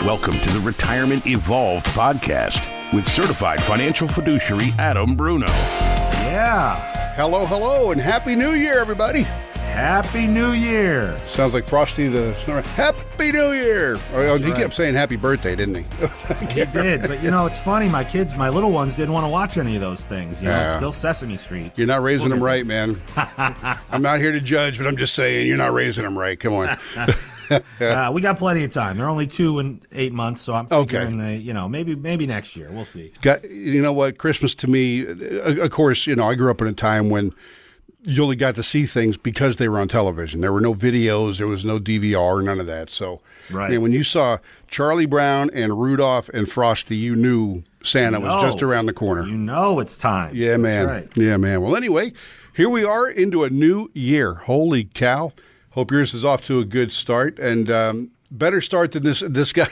Welcome to the Retirement Evolved podcast with certified financial fiduciary Adam Bruno. Yeah. Hello, and Happy New Year, everybody. Happy New Year. Sounds like Frosty the Snowman. Happy New Year. He right. kept saying happy birthday, didn't he? He did, but it's funny. My kids, my little ones, didn't want to watch any of those things. It's still Sesame Street. You're not raising them right, man. I'm not here to judge, but I'm just saying you're not raising them right. Come on. We got plenty of time. They're only 2 and 8 months, so I'm figuring maybe next year. We'll see. You know what? Christmas to me, of course, I grew up in a time when you only got to see things because they were on television. There were no videos. There was no DVR, none of that. So, right. When you saw Charlie Brown and Rudolph and Frosty, you knew Santa was just around the corner. It's time. Yeah, That's man. Right. Yeah, man. Well, anyway, here we are into a new year. Holy cow. Hope yours is off to a good start, and better start than this guy.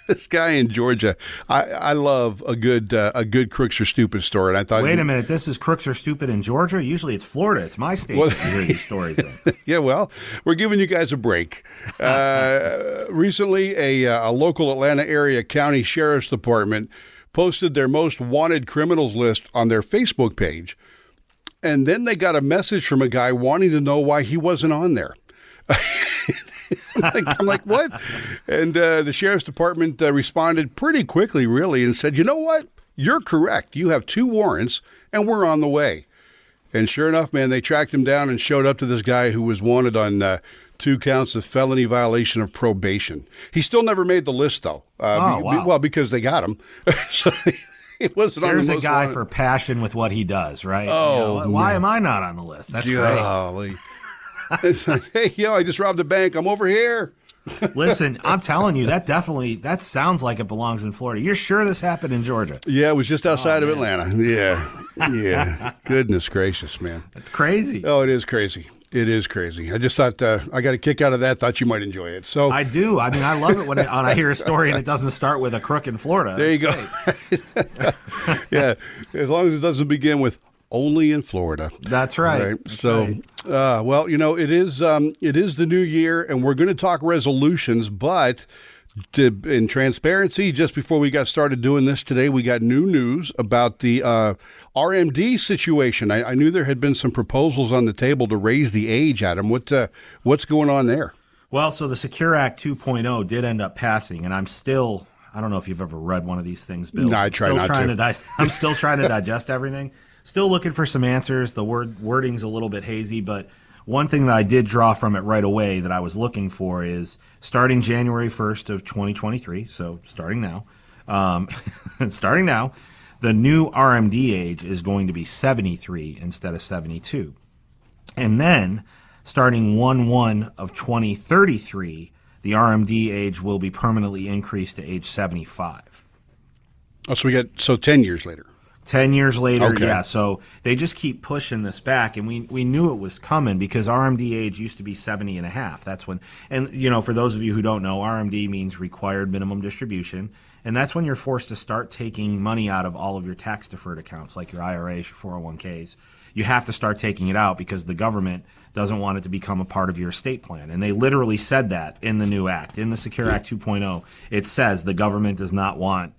This guy in Georgia. I love a good Crooks-R-Stupid story. And I thought, wait a minute, this is Crooks-R-Stupid in Georgia? Usually it's Florida. It's my state that you hear these stories in. Yeah, well, we're giving you guys a break. Recently, a local Atlanta area county sheriff's department posted their most wanted criminals list on their Facebook page, and then they got a message from a guy wanting to know why he wasn't on there. I'm like, what? And the sheriff's department responded pretty quickly, really, and said, you know what? You're correct. You have 2 warrants, and we're on the way. And sure enough, man, they tracked him down and showed up to this guy who was wanted on 2 counts of felony violation of probation. He still never made the list, though. Wow. Well, because they got him. So it wasn't on the most There's a guy wanted. for passion with what he does, right? Oh, why am I not on the list? That's great. It's like, hey, I just robbed a bank. I'm over here. Listen, I'm telling you, that sounds like it belongs in Florida. You're sure this happened in Georgia? Yeah, it was just outside of Atlanta. Yeah. Goodness gracious, man. That's crazy. Oh, it is crazy. It is crazy. I just thought I got a kick out of that. Thought you might enjoy it. So I do. I mean, I love it when I hear a story and it doesn't start with a crook in Florida. There you go. Yeah, as long as it doesn't begin with only in Florida. That's right. That's right. Well, it is the new year, and we're going to talk resolutions, but in transparency, just before we got started doing this today, we got new news about the RMD situation. I knew there had been some proposals on the table to raise the age, Adam. What's going on there? Well, so the Secure Act 2.0 did end up passing, and I don't know if you've ever read one of these things, Bill. No, I try not to. I'm still trying to digest everything. Still looking for some answers. The wording's a little bit hazy, but one thing that I did draw from it right away that I was looking for is starting January 1st of 2023, so starting now, the new RMD age is going to be 73 instead of 72. And then starting 1/1 of 2033, the RMD age will be permanently increased to age 75. Oh, so 10 years later. 10 years later, okay. Yeah. So they just keep pushing this back, and we knew it was coming because RMD age used to be 70 and a half. That's when, and for those of you who don't know, RMD means required minimum distribution, and that's when you're forced to start taking money out of all of your tax deferred accounts, like your IRAs, your 401ks. You have to start taking it out because the government doesn't want it to become a part of your estate plan. And they literally said that in the new act, in the Secure Act 2.0. It says the government does not want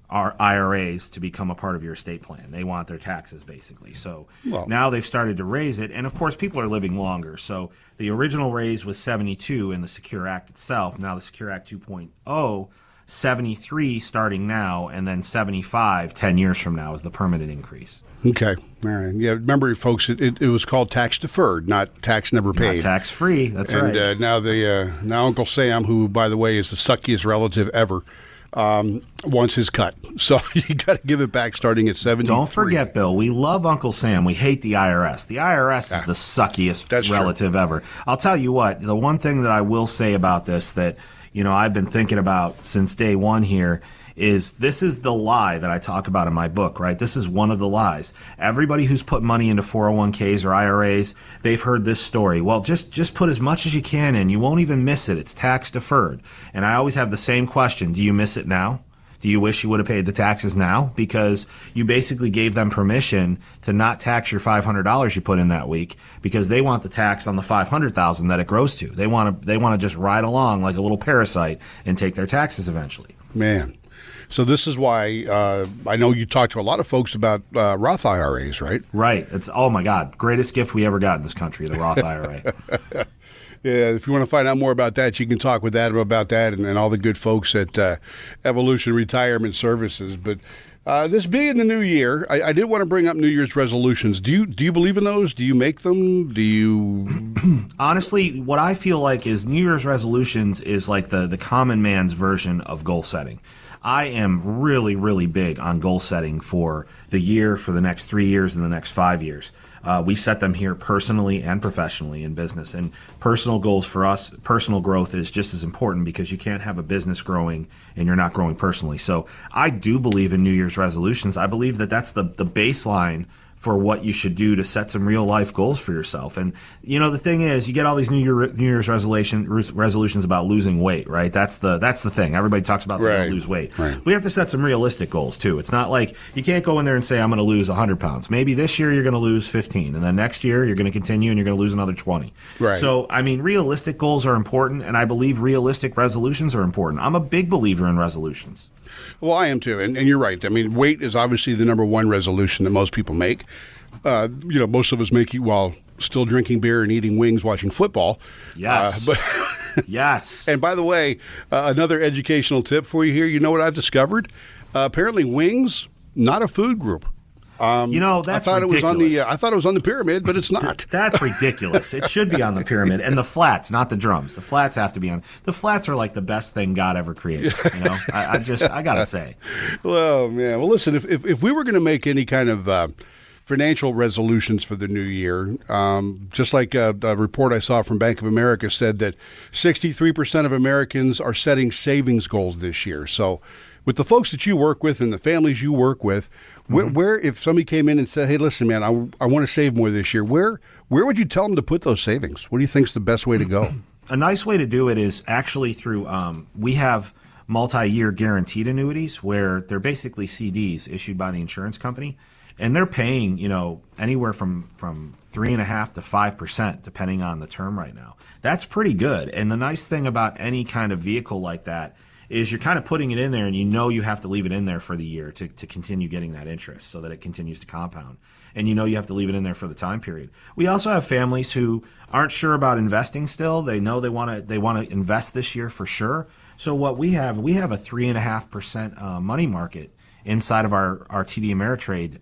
our IRAs to become a part of your estate plan. They want their taxes, basically. So now they've started to raise it. And, of course, people are living longer. So the original raise was 72 in the Secure Act itself. Now the Secure Act 2.0, 73 starting now, and then 75 10 years from now is the permanent increase. Okay. All right. Yeah, remember, folks, it was called tax deferred, not tax never paid. Not tax free. That's right. And now Uncle Sam, who, by the way, is the suckiest relative ever, wants his cut. So you got to give it back starting at 73. Don't forget, Bill, we love Uncle Sam. We hate the IRS. The IRS is the suckiest relative ever. I'll tell you what, the one thing that I will say about this that, I've been thinking about since day one here is this is the lie that I talk about in my book, right? This is one of the lies. Everybody who's put money into 401ks or IRAs, they've heard this story. Well, just put as much as you can in. You won't even miss it. It's tax deferred. And I always have the same question. Do you miss it now? Do you wish you would have paid the taxes now? Because you basically gave them permission to not tax your $500 you put in that week because they want the tax on the $500,000 that it grows to. They want to just ride along like a little parasite and take their taxes eventually. Man. So this is why I know you talk to a lot of folks about Roth IRAs, right? Right. It's, oh my God, greatest gift we ever got in this country, the Roth IRA. Yeah, if you want to find out more about that, you can talk with Adam about that and all the good folks at Evolution Retirement Services. But this being the new year, I did want to bring up New Year's resolutions. Do you believe in those? Do you make them? Do you? Honestly, what I feel like is New Year's resolutions is like the common man's version of goal setting. I am really, really big on goal setting for the year, for the next 3 years, and the next 5 years. We set them here personally and professionally in business. And personal goals for us, personal growth is just as important because you can't have a business growing and you're not growing personally. So I do believe in New Year's resolutions. I believe that that's the baseline for what you should do to set some real life goals for yourself. And you know, the thing is, you get all these New Year's resolutions about losing weight, right? That's the thing. Everybody talks about they're going to lose weight. Right. We have to set some realistic goals too. It's not like you can't go in there and say I'm going to lose 100 pounds. Maybe this year you're going to lose 15, and then next year you're going to continue and you're going to lose another 20. Right. So I mean, realistic goals are important, and I believe realistic resolutions are important. I'm a big believer in resolutions. Well, I am too, and you're right. I mean, weight is obviously the number one resolution that most people make. Most of us make it while still drinking beer and eating wings, watching football. Yes. Yes. And by the way, another educational tip for you here. You know what I've discovered? Apparently, wings not a food group. That's ridiculous. I thought it was on the pyramid, but it's not. That's ridiculous. It should be on the pyramid. And the flats, not the drums. The flats have to be on. The flats are like the best thing God ever created. You know, I got to say. Well, man. Well, listen, if we were going to make any kind of financial resolutions for the new year, just like a report I saw from Bank of America said that 63% of Americans are setting savings goals this year. So with the folks that you work with and the families you work with, where if somebody came in and said, hey, listen, man, I want to save more this year, where would you tell them to put those savings? What do you think is the best way to go? A nice way to do it is actually through, we have multi-year guaranteed annuities where they're basically CDs issued by the insurance company. And they're paying, anywhere from 3.5% to 5%, depending on the term right now. That's pretty good. And the nice thing about any kind of vehicle like that is you're kind of putting it in there and you have to leave it in there for the year to continue getting that interest so that it continues to compound. And you have to leave it in there for the time period. We also have families who aren't sure about investing still. They know they want to invest this year for sure. So what we have a 3.5% money market inside of our TD Ameritrade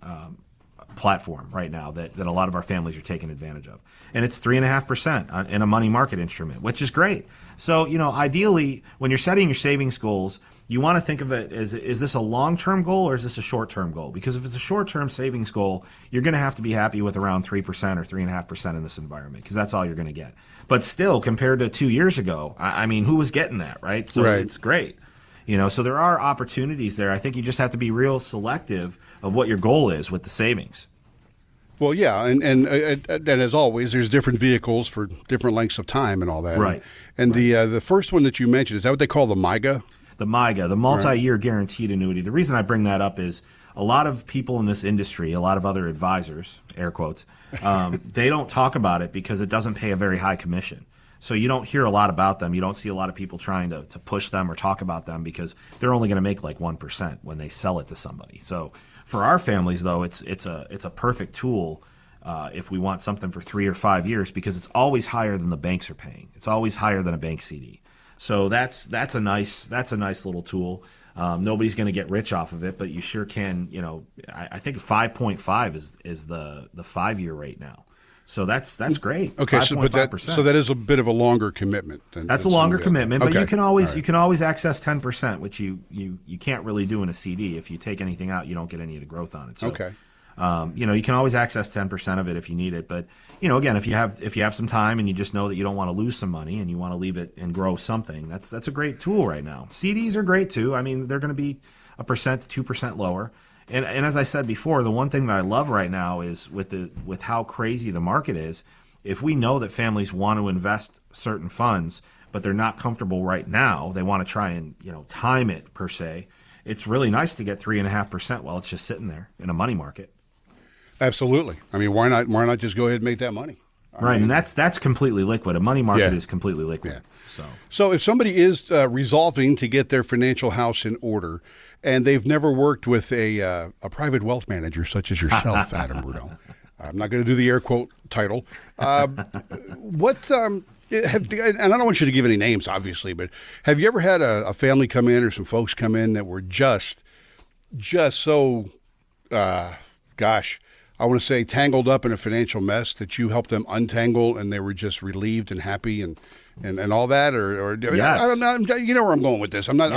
platform right now that a lot of our families are taking advantage of. And it's 3.5% in a money market instrument, which is great. So, ideally, when you're setting your savings goals, you want to think of it as, is this a long-term goal or is this a short-term goal? Because if it's a short-term savings goal, you're going to have to be happy with around 3% or 3.5% in this environment because that's all you're going to get. But still, compared to 2 years ago, I mean, who was getting that, right? So It's great. So there are opportunities there. I think you just have to be real selective of what your goal is with the savings. Well, yeah, and as always, there's different vehicles for different lengths of time and all that. Right. And the first one that you mentioned, is that what they call the MIGA? The MIGA, the multi-year guaranteed annuity. The reason I bring that up is a lot of people in this industry, a lot of other advisors, air quotes, they don't talk about it because it doesn't pay a very high commission. So you don't hear a lot about them. You don't see a lot of people trying to push them or talk about them because they're only going to make like 1% when they sell it to somebody. So for our families, though, it's a perfect tool if we want something for 3 or 5 years because it's always higher than the banks are paying. It's always higher than a bank CD. So that's a nice little tool. Nobody's going to get rich off of it, but you sure can. I think 5.5 is the 5-year rate now. So that's great. Okay, so that is a bit of a longer commitment. That's a longer commitment, but you can always access 10%, which you can't really do in a CD. If you take anything out, you don't get any of the growth on it. So, okay. You can always access 10% of it if you need it. But again, if you have some time and you just know that you don't want to lose some money and you want to leave it and grow something, that's a great tool right now. CDs are great too. I mean, they're going to be 1% to 2% lower. And as I said before, the one thing that I love right now is with how crazy the market is, if we know that families want to invest certain funds, but they're not comfortable right now, they want to try and time it per se, it's really nice to get 3.5% while it's just sitting there in a money market. Absolutely. I mean, why not just go ahead and make that money? Right, and that's completely liquid. A money market is completely liquid. Yeah. So if somebody is resolving to get their financial house in order, and they've never worked with a private wealth manager such as yourself, Adam Bruno, I'm not going to do the air quote title. And I don't want you to give any names, obviously, but have you ever had a family come in or some folks come in that were just so, I want to say tangled up in a financial mess that you helped them untangle and they were just relieved and happy and all that? Or yes. I don't know, you know where I'm going with this. I'm not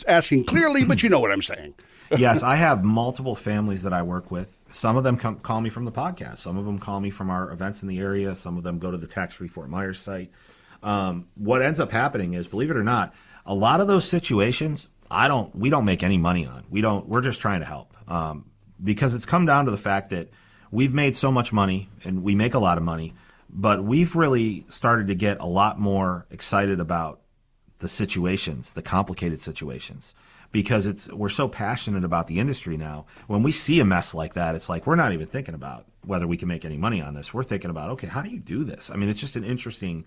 asking clearly, but you know what I'm saying. Yes, I have multiple families that I work with. Some of them call me from the podcast. Some of them call me from our events in the area. Some of them go to the tax-free Fort Myers site. What ends up happening is, believe it or not, a lot of those situations we don't make any money on. We're just trying to help. Because it's come down to the fact that we've made so much money and we make a lot of money, but we've really started to get a lot more excited about the situations, the complicated situations, because we're so passionate about the industry now. When we see a mess like that, it's like we're not even thinking about whether we can make any money on this. We're thinking about, okay, how do you do this? I mean, it's just an interesting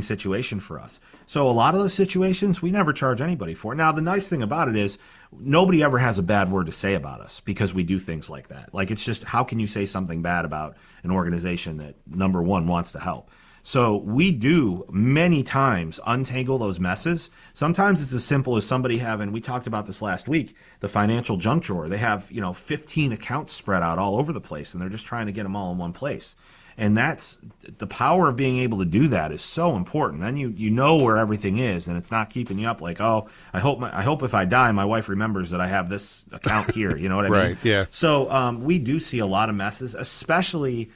situation for us. So a lot of those situations, we never charge anybody for. Now, the nice thing about it is nobody ever has a bad word to say about us because we do things like that. Like, it's just, how can you say something bad about an organization that, number one, wants to help? So we do many times untangle those messes. Sometimes it's as simple as somebody having, we talked about this last week, the financial junk drawer. They have, 15 accounts spread out all over the place, and they're just trying to get them all in one place. And that's the power of being able to do that is so important. Then you know where everything is, and it's not keeping you up like, oh, I hope if I die, my wife remembers that I have this account here. You know what I mean? Right. Yeah. So we do see a lot of messes, especially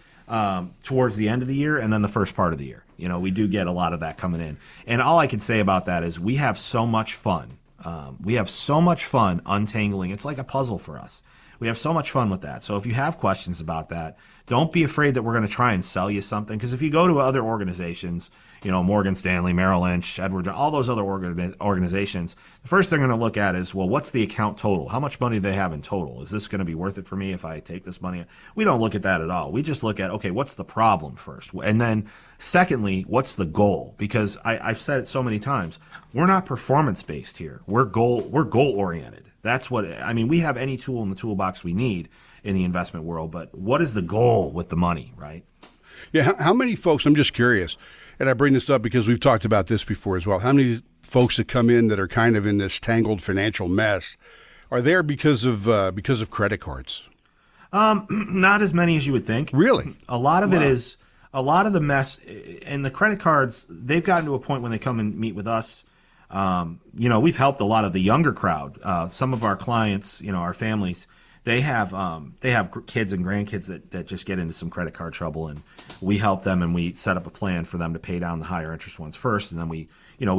towards the end of the year and then the first part of the year. We do get a lot of that coming in. And all I can say about that is we have so much fun. We have so much fun untangling. It's like a puzzle for us. We have so much fun with that. So if you have questions about that, don't be afraid that we're going to try and sell you something. Because if you go to other organizations, Morgan Stanley, Merrill Lynch, Edward, all those other organizations, the first thing they're going to look at is, well, what's the account total? How much money do they have in total? Is this going to be worth it for me if I take this money? We don't look at that at all. We just look at, okay, what's the problem first? And then secondly, what's the goal? Because I've said it so many times, we're not performance-based here. We're goal-oriented. That's we have any tool in the toolbox we need in the investment world, but what is the goal with the money, right? Yeah, how many folks, I'm just curious, and I bring this up because we've talked about this before as well, how many folks that come in that are kind of in this tangled financial mess are there because of credit cards? Not as many as you would think. Really? A lot of it is, a lot of the mess, and the credit cards, they've gotten to a point when they come and meet with us. We've helped a lot of the younger crowd. Some of our clients, our families, they have kids and grandkids that just get into some credit card trouble, and we help them and we set up a plan for them to pay down the higher interest ones first, and then we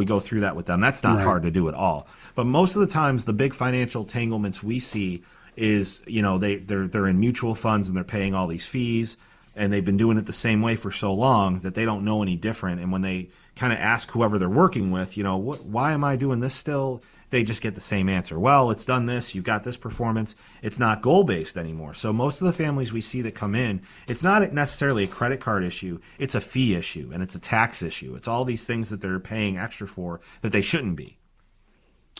go through that with them. That's not hard to do at all. But most of the times, the big financial entanglements we see is, they're in mutual funds and they're paying all these fees, and they've been doing it the same way for so long that they don't know any different. And when they kind of ask whoever they're working with, why am I doing this still? They just get the same answer. Well, it's done this. You've got this performance. It's not goal-based anymore. So most of the families we see that come in, it's not necessarily a credit card issue. It's a fee issue, and it's a tax issue. It's all these things that they're paying extra for that they shouldn't be.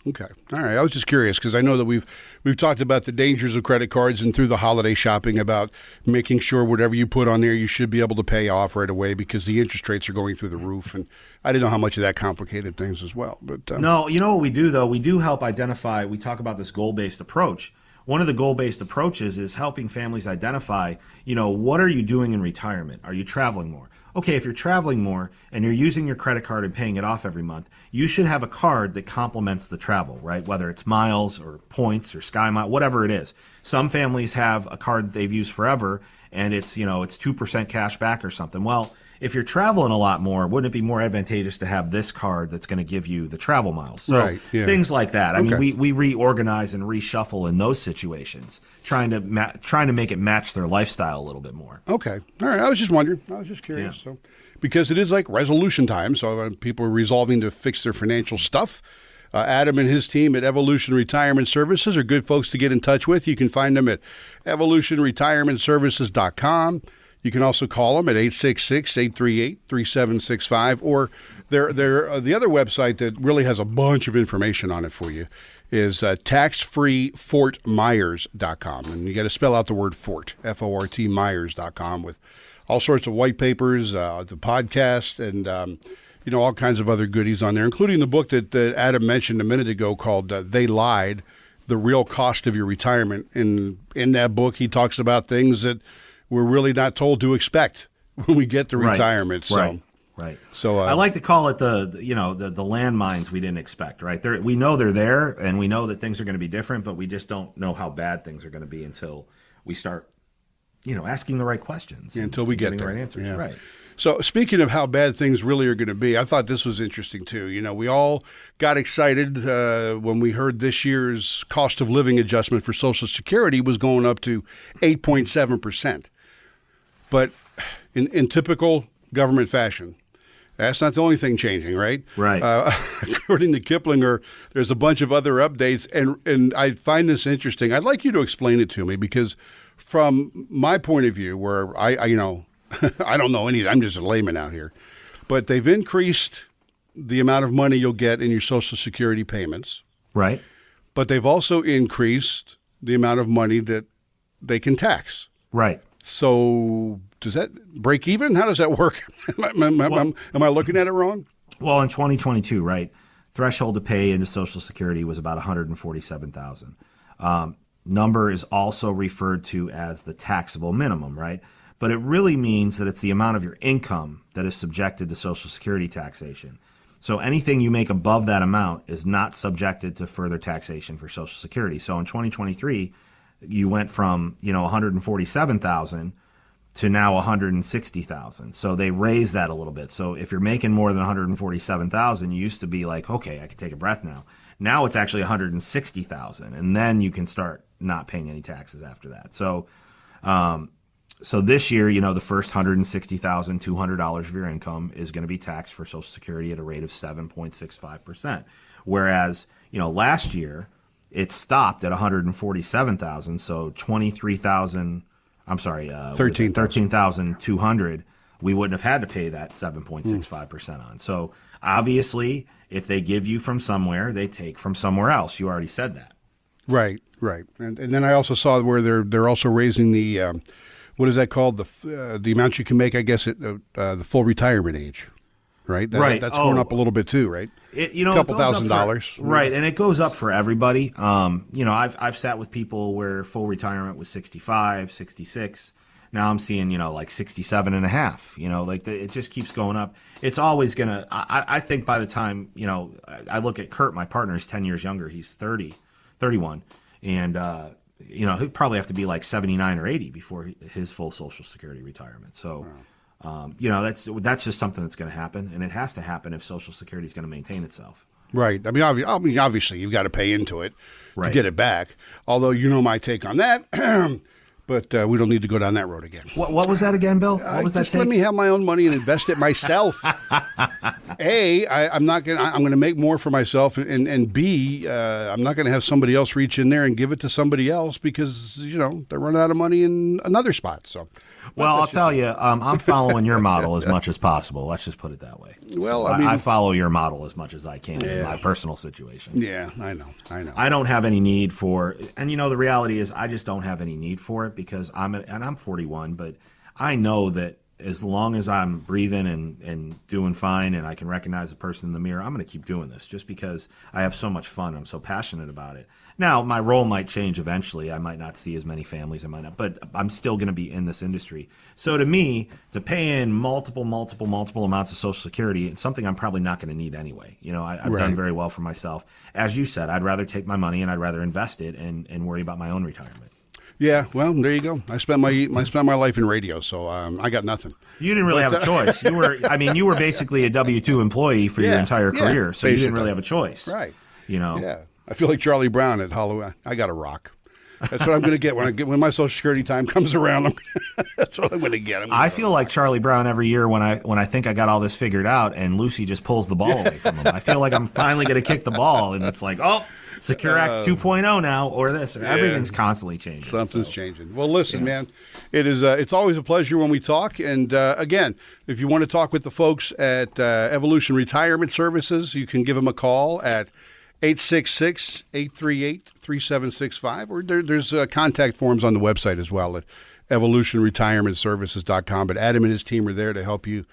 Okay. All right. I was just curious because I know that we've talked about the dangers of credit cards and through the holiday shopping about making sure whatever you put on there, you should be able to pay off right away because the interest rates are going through the roof. And I didn't know how much of that complicated things as well. But no, you know what we do, though? We do help identify. We talk about this goal-based approach. One of the goal-based approaches is helping families identify, what are you doing in retirement? Are you traveling more? Okay, if you're traveling more and you're using your credit card and paying it off every month, you should have a card that complements the travel, right? Whether it's miles or points or SkyMile, whatever it is. Some families have a card that they've used forever and it's 2% cash back or something. Well, if you're traveling a lot more, wouldn't it be more advantageous to have this card that's going to give you the travel miles? So right, yeah. Things like that. Okay. I mean, we reorganize and reshuffle in those situations, trying to make it match their lifestyle a little bit more. Okay. All right. I was just wondering. I was just curious. Yeah. So, because it is like resolution time, so people are resolving to fix their financial stuff. Adam and his team at Evolution Retirement Services are good folks to get in touch with. You can find them at evolutionretirementservices.com. You can also call them at 866-838-3765, or the other website that really has a bunch of information on it for you is taxfreefortmyers.com. And you got to spell out the word Fort, F-O-R-T, Myers.com, with all sorts of white papers, the podcast, and all kinds of other goodies on there, including the book that Adam mentioned a minute ago called They Lied, The Real Cost of Your Retirement. In that book, he talks about things that we're really not told to expect when we get to retirement. Right. So I like to call it the landmines we didn't expect. Right. We know they're there, and we know that things are going to be different, but we just don't know how bad things are going to be until we start, asking the right questions. Until we get the right answers. Yeah. Right. So speaking of how bad things really are going to be, I thought this was interesting too. We all got excited when we heard this year's cost of living adjustment for Social Security was going up to 8.7%. But in typical government fashion, that's not the only thing changing, right? Right. According to Kiplinger, there's a bunch of other updates, and I find this interesting. I'd like you to explain it to me, because from my point of view, where I I don't know anything, I'm just a layman out here, but they've increased the amount of money you'll get in your Social Security payments. Right. But they've also increased the amount of money that they can tax. Right. So does that break even? How does that work? Am I looking at it wrong? Well, in 2022, right, threshold to pay into Social Security was about $147,000. Number is also referred to as the taxable minimum, right? But it really means that it's the amount of your income that is subjected to Social Security taxation. So anything you make above that amount is not subjected to further taxation for Social Security. So in 2023, you went from, $147,000 to now $160,000. So they raised that a little bit. So if you're making more than $147,000, you used to be like, okay, I can take a breath now. Now it's actually $160,000, and then you can start not paying any taxes after that. So, so this year, the first $160,200 of your income is going to be taxed for Social Security at a rate of 7.65%. Whereas, last year it stopped at $147,000, so $13,200. We wouldn't have had to pay that 7.65% on. So obviously, if they give you from somewhere, they take from somewhere else. You already said that. Right. And then I also saw where they're also raising the what is that called? The amount you can make, I guess, at the full retirement age, right? That's going up a little bit too, right? A couple $1,000. Right, and it goes up for everybody. I've sat with people where full retirement was 65, 66. Now I'm seeing, like 67 and a half, it just keeps going up. It's always going to, I think by the time, I look at Kurt, my partner is 10 years younger. He's 31. And, he'd probably have to be like 79 or 80 before his full Social Security retirement. So, that's just something that's going to happen. And it has to happen if Social Security is going to maintain itself. Right. I mean, obviously, you've got to pay into it to get it back. Although, my take on that. But we don't need to go down that road again. What was that again, Bill? What was that? Just let me have my own money and invest it myself. I'm going to make more for myself, and B, I'm not going to have somebody else reach in there and give it to somebody else because they're running out of money in another spot. So, well, I'll tell you, I'm following your model as much as possible. Let's just put it that way. Well, so I follow your model as much as I can in my personal situation. Yeah, I know. I don't have any need for, and the reality is, I just don't have any need for it because I'm 41, but I know that as long as I'm breathing and doing fine and I can recognize the person in the mirror, I'm going to keep doing this just because I have so much fun. I'm so passionate about it. Now, my role might change eventually. I might not see as many families. I might not, but I'm still going to be in this industry. So to me, to pay in multiple amounts of Social Security, it's something I'm probably not going to need anyway. I've done very well for myself. As you said, I'd rather take my money and I'd rather invest it and worry about my own retirement. Yeah, well, there you go. I spent my life in radio, so I got nothing. You didn't really have a choice. You were basically a W-2 employee for your entire career, so basically. You didn't really have a choice. Right. Yeah. I feel like Charlie Brown at Halloween. I got a rock. That's what I'm going to get when my Social Security time comes around. That's what I'm going to get. I feel like Charlie Brown every year when I think I got all this figured out, and Lucy just pulls the ball away from him. I feel like I'm finally going to kick the ball, and it's like, oh, Secure Act 2.0 now, or this, or everything's constantly changing. Something's changing. Well, listen, man, it's always a pleasure when we talk. And again, if you want to talk with the folks at Evolution Retirement Services, you can give them a call at 866-838-3765, or there's contact forms on the website as well at evolutionretirementservices.com. But Adam and his team are there to help you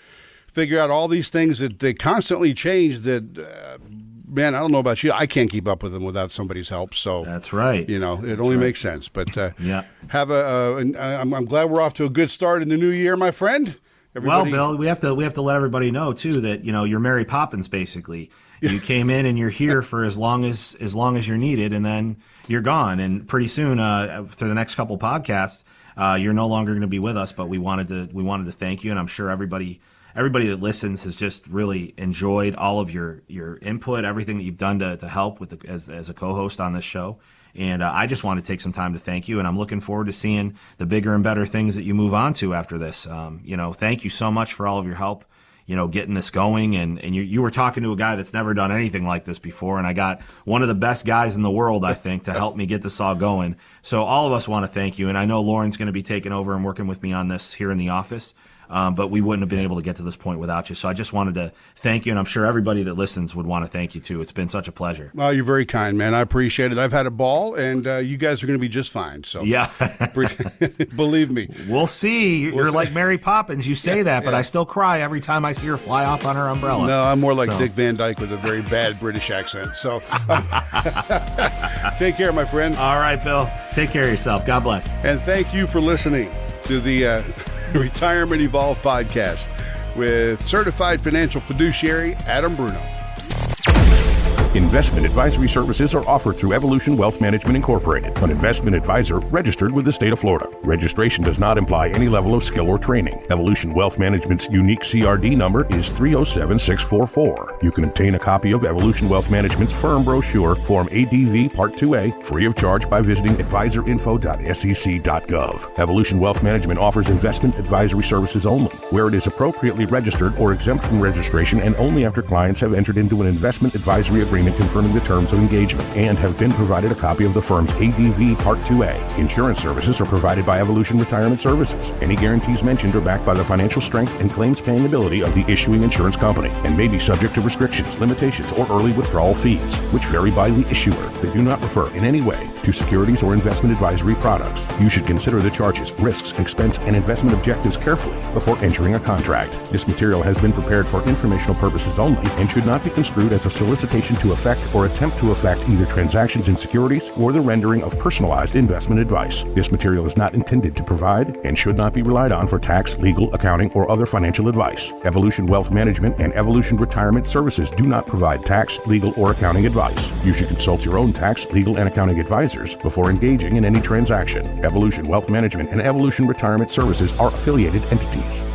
figure out all these things that they constantly change that, man, I don't know about you. I can't keep up with them without somebody's help. So that's right. It only makes sense. But I'm glad we're off to a good start in the new year, my friend. Well, Bill, we have to let everybody know too that you're Mary Poppins basically. You came in and you're here for as long as you're needed, and then you're gone. And pretty soon, for the next couple podcasts, you're no longer going to be with us. But we wanted to thank you, and I'm sure everybody that listens has just really enjoyed all of your input, everything that you've done to help with as a co-host on this show. And I just want to take some time to thank you, and I'm looking forward to seeing the bigger and better things that you move on to after this. Thank you so much for all of your help, getting this going. And you were talking to a guy that's never done anything like this before, and I got one of the best guys in the world, I think, to help me get this all going. So all of us want to thank you, and I know Lauren's going to be taking over and working with me on this here in the office. But we wouldn't have been able to get to this point without you. So I just wanted to thank you, and I'm sure everybody that listens would want to thank you too. It's been such a pleasure. Well, you're very kind, man. I appreciate it. I've had a ball, and you guys are going to be just fine. So yeah, believe me. We'll see. You're like Mary Poppins. You say that, but I still cry every time I see her fly off on her umbrella. No, I'm more like Dick Van Dyke with a very bad British accent. So take care, my friend. All right, Bill. Take care of yourself. God bless. And thank you for listening to the Retirement Evolved podcast with certified financial fiduciary Adam Bruno. Investment advisory services are offered through Evolution Wealth Management Incorporated, an investment advisor registered with the state of Florida. Registration does not imply any level of skill or training. Evolution Wealth Management's unique CRD number is 307644. You can obtain a copy of Evolution Wealth Management's firm brochure, Form ADV Part 2A, free of charge by visiting advisorinfo.sec.gov. Evolution Wealth Management offers investment advisory services only, where it is appropriately registered or exempt from registration, and only after clients have entered into an investment advisory agreement confirming the terms of engagement and have been provided a copy of the firm's ADV Part 2A. Insurance services are provided by Evolution Retirement Services. Any guarantees mentioned are backed by the financial strength and claims paying ability of the issuing insurance company and may be subject to restrictions, limitations, or early withdrawal fees, which vary by the issuer. They do not refer in any way to securities or investment advisory products. You should consider the charges, risks, expense, and investment objectives carefully before entering a contract. This material has been prepared for informational purposes only and should not be construed as a solicitation to affect or attempt to affect either transactions in securities or the rendering of personalized investment advice. This material is not intended to provide and should not be relied on for tax, legal, accounting, or other financial advice. Evolution Wealth Management and Evolution Retirement Services do not provide tax, legal, or accounting advice. You should consult your own tax, legal, and accounting advisors before engaging in any transaction. Evolution Wealth Management and Evolution Retirement Services are affiliated entities.